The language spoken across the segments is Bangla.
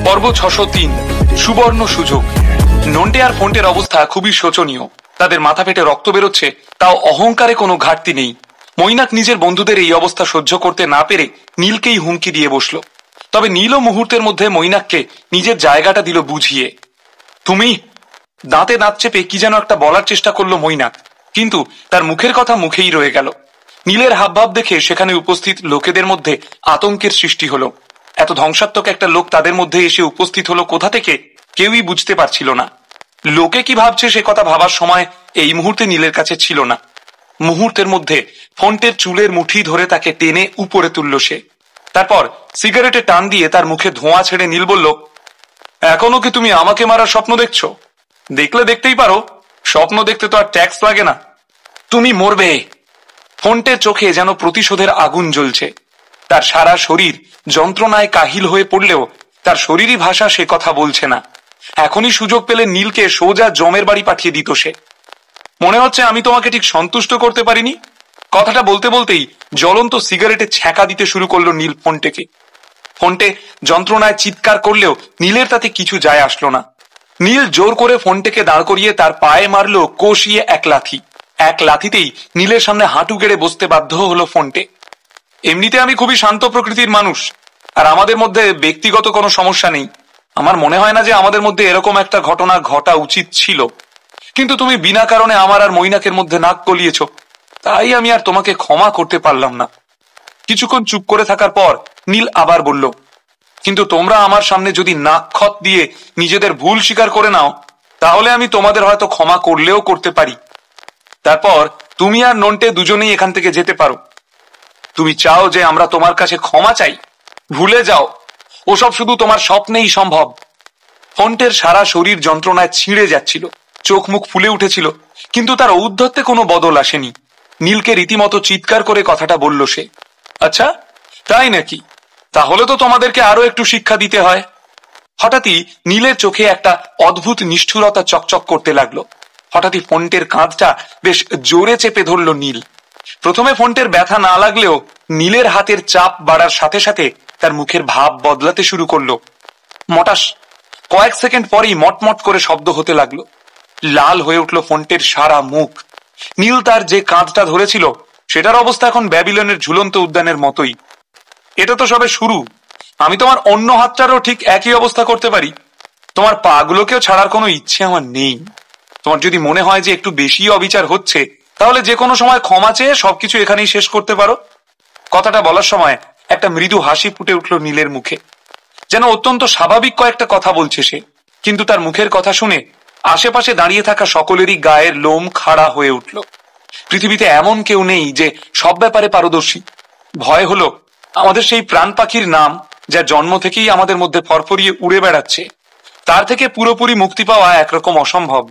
পর্ব 603 সুবর্ণ সুযোগ। নন্টে আর ফন্টের অবস্থা খুবই শোচনীয়। তাদের মাথা ফেটে রক্ত বেরোচ্ছে, তাও অহংকারে কোনো ঘাটতি নেই। মৈনাক নিজের বন্ধুদের এই অবস্থা সহ্য করতে না পেরে নীলকেই হুমকি দিয়ে বসলো। তবে নীলও মুহূর্তের মধ্যে মৈনাককে নিজের জায়গাটা দিল বুঝিয়ে। তুমি, দাঁতে দাঁত চেপে কি যেন একটা বলার চেষ্টা করলো মৈনাক, কিন্তু তার মুখের কথা মুখেই রয়ে গেল। নীলের হাবভাব দেখে সেখানে উপস্থিত লোকেদের মধ্যে আতঙ্কের সৃষ্টি হলো। এত ধ্বংসাত্মক একটা লোক তাদের মধ্যে এসে উপস্থিত হলো কোথা থেকে, কেউই বুঝতে পারছিল না। লোকে কি ভাবছে সে কথা ভাবার সময় এই মুহূর্তে নীলের কাছে ছিল না। মুহূর্তের মধ্যে ফন্টের চুলের মুঠি ধরে তাকে টেনে উপরে তুলল সে। তারপর সিগারেটে টান দিয়ে তার মুখে ধোঁয়া ছেড়ে নীল বলল, এখনো কি তুমি আমাকে মারার স্বপ্ন দেখছো? দেখলে দেখতেই পারো, স্বপ্ন দেখতে তো আর ট্যাক্স লাগে না। তুমি মরবে। ফন্টের চোখে যেন প্রতিশোধের আগুন জ্বলছে। তার সারা শরীর যন্ত্রণায় কাহিল হয়ে পড়লেও তার শরীরী ভাষা সে কথা বলছে না। এখনই সুযোগ পেলে নীলকে সোজা জমের বাড়ি পাঠিয়ে দিত সে। মনে হচ্ছে আমি তোমাকে ঠিক সন্তুষ্ট করতে পারিনি। কথাটা বলতে বলতেই জ্বলন্ত সিগারেটে ছ্যাঁকা দিতে শুরু করলো নীল ফন্টেকে। ফন্টে যন্ত্রণায় চিৎকার করলেও নীলের তাতে কিছু যায় আসলো না। নীল জোর করে ফন্টেকে দাঁড় করিয়ে তার পায়ে মারলো কষিয়ে এক লাথি। এক লাথিতেই নীলের সামনে হাঁটু গেড়ে বসতে বাধ্য হলো ফন্টে। এমনিতে আমি খুবই শান্ত প্রকৃতির মানুষ, আর আমাদের মধ্যে ব্যক্তিগত কোনো সমস্যা নেই। আমার মনে হয় না যে আমাদের মধ্যে এরকম একটা ঘটনা ঘটা উচিত ছিল, কিন্তু তুমি বিনা কারণে আমার আর মৈনাকের মধ্যে নাক গলিয়েছ, তাই আমি আর তোমাকে ক্ষমা করতে পারলাম না। কিছুক্ষণ চুপ করে থাকার পর নীল আবার বলল, কিন্তু তোমরা আমার সামনে যদি নাক খত দিয়ে নিজেদের ভুল স্বীকার করে নাও, তাহলে আমি তোমাদের হয়তো ক্ষমা করলেও করতে পারি। তারপর তুমি আর নন্টে দুজনেই এখান থেকে যেতে পারো। তুমি চাও যে আমরা তোমার কাছে ক্ষমা চাই? ভুলে যাও, ওসব শুধু তোমার স্বপ্নেই সম্ভব। ফন্টের সারা শরীর যন্ত্রণায় ছিঁড়ে যাচ্ছিল, চোখ মুখ ফুলে উঠেছিল, কিন্তু তার ঔদ্ধত্যে কোনো বদল আসেনি। নীলকে রীতিমতো চিৎকার করে কথাটা বলল সে। আচ্ছা, তাই নাকি? তাহলে তো তোমাদেরকে আরো একটু শিক্ষা দিতে হয়। হঠাৎই নীলের চোখে একটা অদ্ভুত নিষ্ঠুরতা চকচক করতে লাগলো। হঠাৎই ফন্টের কাঁধটা বেশ জোরে চেপে ধরল নীল। প্রথমে ফন্টের ব্যথা না লাগলেও নীলের হাতের চাপ বাড়ার সাথে সাথে তার মুখের ভাব বদলাতে শুরু করলো। মটাস। কয়েক সেকেন্ড পরেই মটমট করে শব্দ হতে লাগলো। লাল হয়ে উঠল ফন্টের সারা মুখ। নীল তার যে কাঁধটা ধরেছিল সেটার অবস্থা এখন ব্যাবিলনের ঝুলন্ত উদ্যানের মতোই। এটা তো সবে শুরু। আমি তোমার অন্য হাতটারও ঠিক একই অবস্থা করতে পারি। তোমার পা গুলোকেও ছাড়ার কোনো ইচ্ছে আমার নেই। তোমার যদি মনে হয় যে একটু বেশি অবিচার হচ্ছে, তাহলে যে কোনো সময় ক্ষমা চেয়ে সবকিছু এখানেই শেষ করতে পারো। কথাটা বলার সময় একটা মৃদু হাসি ফুটে উঠল নীলের মুখে, যেন অত্যন্ত স্বাভাবিক কয়েকটা কথা বলছে সে। কিন্তু তার মুখের কথা শুনে আশেপাশে দাঁড়িয়ে থাকা সকলেরই গায়ের লোম খাড়া হয়ে উঠল। পৃথিবীতে এমন কেউ নেই যে সব ব্যাপারে পারদর্শী। ভয় হলো আমাদের সেই প্রাণ পাখির নাম, যা জন্ম থেকেই আমাদের মধ্যে ফরফরিয়ে উড়ে বেড়াচ্ছে, তার থেকে পুরোপুরি মুক্তি পাওয়া একরকম অসম্ভব।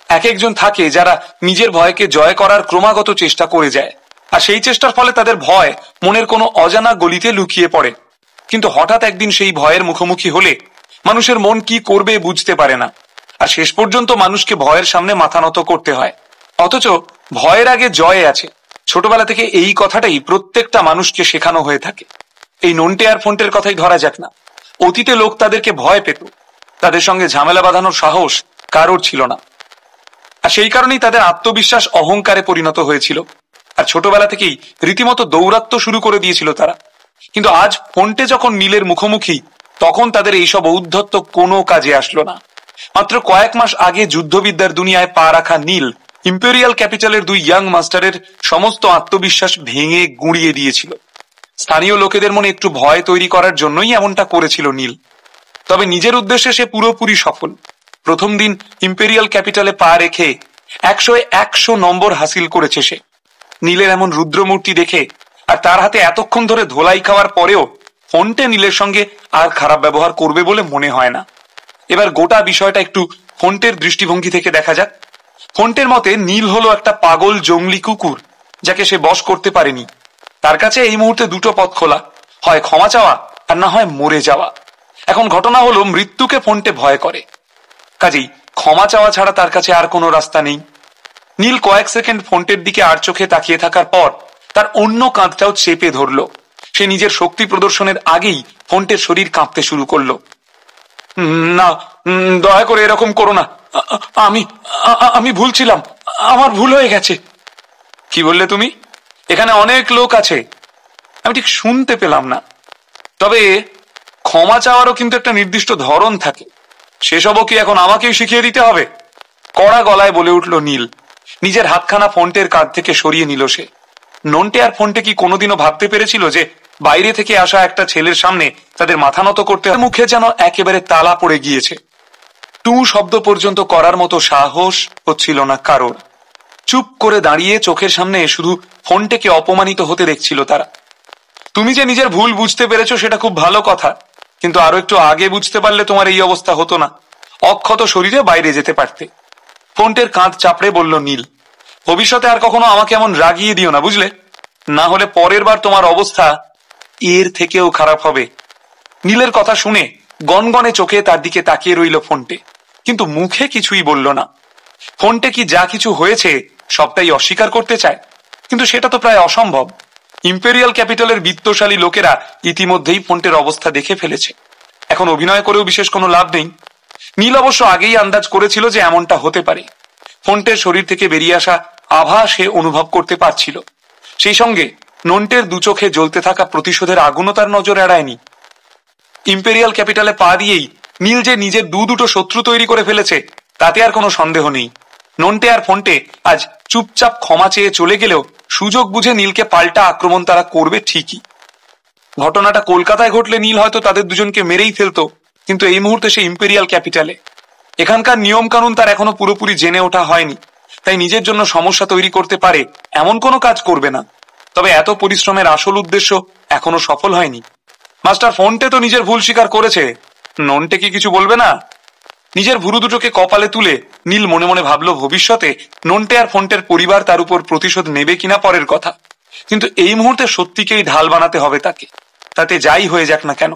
এক একজন থাকে যারা নিজের ভয়কে জয় করার ক্রমাগত চেষ্টা করে যায়, আর সেই চেষ্টার ফলে তাদের ভয় মনের কোনো অজানা গলিতে লুকিয়ে পড়ে। কিন্তু হঠাৎ একদিন সেই ভয়ের মুখোমুখি হলে মানুষের মন কি করবে বুঝতে পারে না, আর শেষ পর্যন্ত মানুষকে ভয়ের সামনে মাথা নত করতে হয়। অথচ ভয়ের আগে জয় আছে। ছোটবেলা থেকে এই কথাটাই প্রত্যেকটা মানুষকে শেখানো হয়ে থাকে। এই নন্টে আর ফন্টের কথাই ধরা যাক না। অতীতে লোক তাদেরকে ভয় পেত, তাদের সঙ্গে ঝামেলা বাঁধানোর সাহস কারোর ছিল না, আর সেই কারণেই তাদের আত্মবিশ্বাস অহংকারে পরিণত হয়েছিল, আর ছোটবেলা থেকেই রীতিমতো দৌরাত্ম্য শুরু করে দিয়েছিল তারা। কিন্তু আজ ফন্টে যখন নীলের মুখোমুখি, তখন তাদের এইসব ঔদ্ধত্য কোনো কাজে আসলো না। মাত্র কয়েক মাস আগে যুদ্ধবিদ্যার দুনিয়ায় পা রাখা নীল ইম্পেরিয়াল ক্যাপিটালের দুই ইয়াং মাস্টারের সমস্ত আত্মবিশ্বাস ভেঙে গুঁড়িয়ে দিয়েছিল। স্থানীয় লোকেদের মনে একটু ভয় তৈরি করার জন্যই এমনটা করেছিল নীল। তবে নিজের উদ্দেশ্যে সে পুরোপুরি সফল। প্রথম দিন ইম্পেরিয়াল ক্যাপিটালে পা রেখে 100 নম্বর হাসিল করেছে সে। নীলের এমন রুদ্রমূর্তি দেখে আর তার হাতে এতক্ষণ ধরে ধোলাই খাওয়ার পরেও ফন্টে নীলের সঙ্গে আর খারাপ ব্যবহার করবে বলে মনে হয় না। এবার গোটা বিষয়টা একটু ফন্টের দৃষ্টিভঙ্গি থেকে দেখা যাক। ফন্টের মতে নীল হলো একটা পাগল জঙ্গলি কুকুর, যাকে সে বশ করতে পারেনি। তার কাছে এই মুহূর্তে দুটো পথ খোলা, হয় ক্ষমা চাওয়া আর না হয় মরে যাওয়া। এখন ঘটনা হলো মৃত্যুকে ফন্টে ভয় করে, কাজেই ক্ষমা চাওয়া ছাড়া তার কাছে আর কোনো রাস্তা নেই। নীল কয়েক সেকেন্ড ফন্টের দিকে আর চোখে তাকিয়ে থাকার পর তার অন্য কাঁধটাও চেপে ধরল। সে নিজের শক্তি প্রদর্শনের আগেই ফন্টের শরীর কাঁপতে শুরু করলো। না, দয়া করে এরকম করো না। আমি আমি ভুল ছিলাম, আমার ভুল হয়ে গেছে। কি বললে তুমি? এখানে অনেক লোক আছে। আমি ঠিক শুনতে পেলাম না। তবে ক্ষমা চাওয়ারও কিন্তু একটা নির্দিষ্ট ধরন থাকে। সেসবও কি এখন আমাকেই শিখিয়ে দিতে হবে? কড়া গলায় বলে উঠল নীল। নিজের হাতখানা ফোনটের কাঁধ থেকে সরিয়ে নিল সে। নন্টে আর ফোনটে কি কোনোদিনও ভাবতে পেরেছিল যে বাইরে থেকে আসা একটা ছেলের সামনে তাদের মাথা নত করতে? মুখে যেন একেবারে তালা পড়ে গিয়েছে। টু শব্দ পর্যন্ত করার মতো সাহস হচ্ছিল না কারোর। চুপ করে দাঁড়িয়ে চোখের সামনে শুধু ফোনটেকে অপমানিত হতে দেখছিল তারা। তুমি যে নিজের ভুল বুঝতে পেরেছো সেটা খুব ভালো কথা, কিন্তু আরো একটু আগে বুঝতে পারলে তোমার এই অবস্থা হতো না। অক্ষত শরীরে বাইরে যেতে পারতে। ফোনটের কাঁধ চাপড়ে বলল নীল, ভবিষ্যতে আর কখনো আমাকে এমন রাগিয়ে দিও না, বুঝলে? না হলে পরের বার তোমার অবস্থা এর থেকেও খারাপ হবে। নীলের কথা শুনে গনগনে চোখে তার দিকে তাকিয়ে রইল ফোনটে, কিন্তু মুখে কিছুই বলল না। ফোনটে কি যা কিছু হয়েছে সবটাই অস্বীকার করতে চায়, কিন্তু সেটা তো প্রায় অসম্ভব। ইম্পেরিয়াল ক্যাপিটালের বিত্তশালী লোকেরা ইতিমধ্যেই ফোনটের অবস্থা দেখে ফেলেছে। এখন অভিনয় করেও বিশেষ কোনো লাভ নেই। নীল অবশ্য আগেই আন্দাজ করেছিল যে এমনটা হতে পারে। ফোনটের শরীর থেকে বেরিয়ে আসা আভা সে অনুভব করতে পারছিল। সেই সঙ্গে নন্টের দুচোখে জ্বলতে থাকা প্রতিশোধের আগুনও তার নজর এড়ায়নি। ইম্পেরিয়াল ক্যাপিটালে পা দিয়েই নীল যে নিজের দুটো শত্রু তৈরি করে ফেলেছে তাতে আর কোনো সন্দেহ নেই। নন্টে আর ফোনটে আজ চুপচাপ ক্ষমা চেয়ে চলে গেলেও সুযোগ বুঝে নীলকে পাল্টা আক্রমণ তারা করবে ঠিকই। ঘটনাটা কলকাতায় ঘটলে নীল হয়তো তাদের দুজনকে মেরেই ফেলতো, কিন্তু এই মুহূর্তে সে ইম্পেরিয়াল ক্যাপিটালে। এখানকার নিয়ম কানুন তার এখনো পুরোপুরি জেনে ওঠা হয়নি, তাই নিজের জন্য সমস্যা তৈরি করতে পারে এমন কোনো কাজ করবে না। তবে এত পরিশ্রমের আসল উদ্দেশ্য এখনো সফল হয়নি। মাস্টার ফোনটে তো নিজের ভুল স্বীকার করেছে, নন্টে কি কিছু বলবে না? নিজের ভুরু দুটোকে কপালে তুলে নীল মনে মনে ভাবলো ভবিষ্যতে নন্টে আর ফোনটের পরিবার তার উপর প্রতিশোধ নেবে কিনা পরের কথা, কিন্তু এই মুহূর্তে সত্যিকেই ঢাল বানাতে হবে তাকে, তাতে যাই হয়ে যাক না কেন।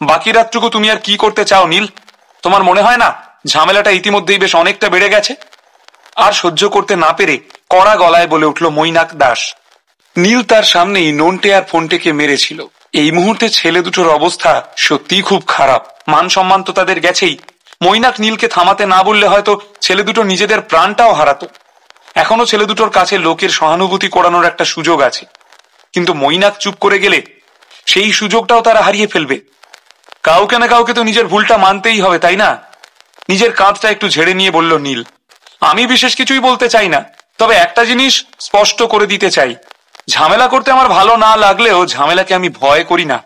বাকি রাতটুকু তুমি আর কি করতে চাও নীল? তোমার মনে হয় না ঝামেলাটা ইতিমধ্যেই বেশ অনেকটা বেড়ে গেছে? আর সহ্য করতে না পেরে কড়া গলায় বলে উঠল মৈনাক দাস। নীল তার সামনেই নন্টে আর ফোনটেকে মেরেছিল। এই মুহূর্তে ছেলে দুটোর অবস্থা সত্যিই খুব খারাপ। মান সম্মান তো তাদের গেছেই। মৈনাক নীলকে থামাতে না বললে হয়তো ছেলে দুটো নিজেদের প্রাণটাও হারাতো। এখনো ছেলে দুটোর কাছে লোকের সহানুভূতি করানোর একটা সুযোগ আছে, কিন্তু মৈনাক চুপ করে গেলে সেই সুযোগটাও তারা হারিয়ে ফেলবে। কাউকে না কাউকে তো নিজের ভুলটা মানতেই হবে, তাই না? নিজের কাঁধটা একটু ঝেড়ে নিয়ে বলল নীল, আমি বিশেষ কিছুই বলতে চাই না, তবে একটা জিনিস স্পষ্ট করে দিতে চাই। ঝামেলা করতে আমার ভালো না লাগলেও ঝামেলাকে আমি ভয় করি না।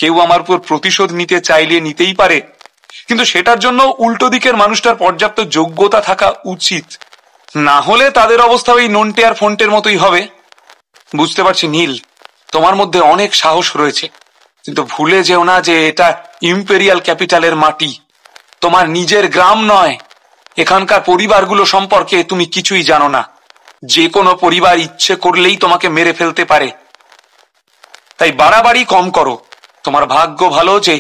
কেউ আমার উপর প্রতিশোধ নিতে চাইলে নিতেই পারে, কিন্তু সেটার জন্য উল্টো দিকের মানুষটার পর্যাপ্ত যোগ্যতা থাকা উচিত। না হলে তাদের অবস্থা ওই নন্টে আর ফোনটের মতোই হবে। বুঝতে পারছি নীল, তোমার মধ্যে অনেক সাহস রয়েছে, কিন্তু ভুলে যেও না যে এটা ইম্পেরিয়াল ক্যাপিটালের মাটি, তোমার নিজের গ্রাম নয়। এখানকার পরিবারগুলো সম্পর্কে তুমি কিছুই জানো না। যে কোনো পরিবার ইচ্ছে করলেই তোমাকে মেরে ফেলতে পারে, তাই বাড়াবাড়ি কম করো। তোমার ভাগ্য ভালো যে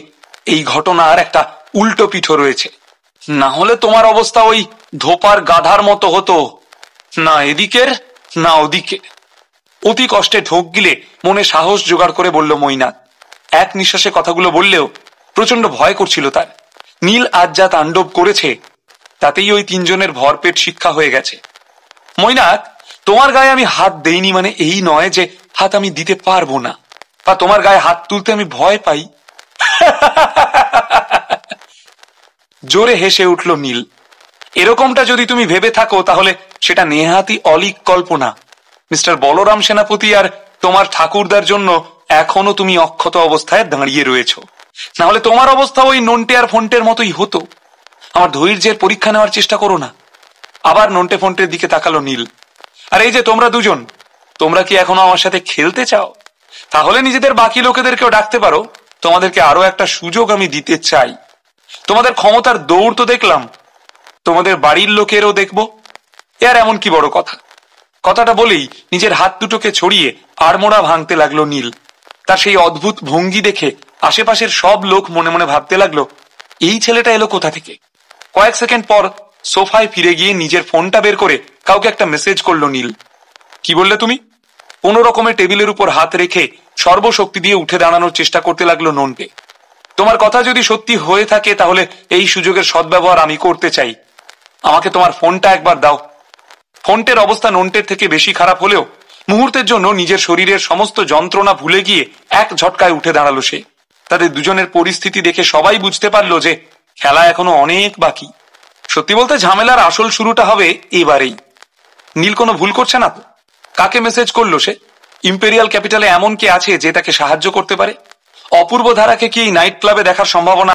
এই ঘটনার একটা উল্টো পিঠো রয়েছে, না হলে তোমার অবস্থা ওই ধোপার গাধার মতো হতো, না এদিকের না ওদিকে। অতি কষ্টে ঢোক গিলে মনে সাহস জোগাড় করে বলল মৈনাক। এক নিঃশ্বাসে কথাগুলো বললেও প্রচন্ড ভয় করছিল তার। নীল আজ যা তাণ্ডব করেছে তাতেই ওই তিনজনের ভরপেট শিক্ষা হয়ে গেছে। মৈনাক, তোমার গায়ে আমি হাত দেইনি মানে এই নয় যে হাত আমি দিতে পারবো না, বা তোমার গায়ে হাত তুলতে আমি ভয় পাই। জোরে হেসে উঠল নীল। এরকমটা যদি তুমি ভেবে থাকো তাহলে সেটা নেহাতি অলীক কল্পনা। মিস্টার বলরাম সেনাপতি আর তোমার ঠাকুরদার জন্য এখনো তুমি অক্ষত অবস্থায় দাঁড়িয়ে রয়েছ, না হলে তোমার অবস্থা ওই নন্টে আর ফোনটের মতোই হতো। আমার ধৈর্যের পরীক্ষা নেওয়ার চেষ্টা করো না। আবার নন্টে ফোনটের দিকে তাকালো নীল। আর এই যে তোমরা দুজন, তোমরা কি এখনো আমার সাথে খেলতে চাও? তাহলে নিজেদের বাকি লোকেদেরকেও ডাকতে পারো। তোমাদেরকে আরো একটা সুযোগ আমি দিতে চাই। তোমাদের ক্ষমতার দৌড় তো দেখলাম, তোমাদের বাড়ির লোকেরও দেখবো। এর এমন কি বড় কথা? কথাটা বলেই নিজের হাত দুটোকে ছড়িয়ে আড়মোড়া ভাঙতে লাগলো নীল। তার সেই অদ্ভুত ভঙ্গি দেখে আশেপাশের সব লোক মনে মনে ভাবতে লাগলো, এই ছেলেটা এলো কোথা থেকে? কয়েক সেকেন্ড পর সোফায় ফিরে গিয়ে নিজের ফোনটা বের করে কাউকে একটা মেসেজ করলো নীল। কি বললে তুমি? কোনো রকমের টেবিলের উপর হাত রেখে সর্বশক্তি দিয়ে উঠে দাঁড়ানোর চেষ্টা করতে লাগলো নন্টে। তোমার কথা যদি সত্যি হয়ে থাকে তাহলে এই সুযোগের সদ্ব্যবহার আমি করতে চাই। আমাকে তোমার ফোনটা একবার দাও। ফোনটের অবস্থা নন্টের থেকে বেশি খারাপ হলেও মুহূর্তের জন্য নিজের শরীরের সমস্ত যন্ত্রণা ভুলে গিয়ে এক ঝটকায় উঠে দাঁড়ালো সে। তাদের দুজনের পরিস্থিতি দেখে সবাই বুঝতে পারলো যে খেলা এখনো অনেক বাকি। সত্যি বলতে ঝামেলার আসল শুরুটা হবে এবারেই। নীল কোনো ভুল করছে না তো? কাকে মেসেজ করলো সে? ইম্পেরিয়াল ক্যাপিটালে এমন কে আছে যে তাকে সাহায্য করতে পারে? অপূর্ব ধারাকে কি এই নাইট ক্লাবে দেখার সম্ভাবনা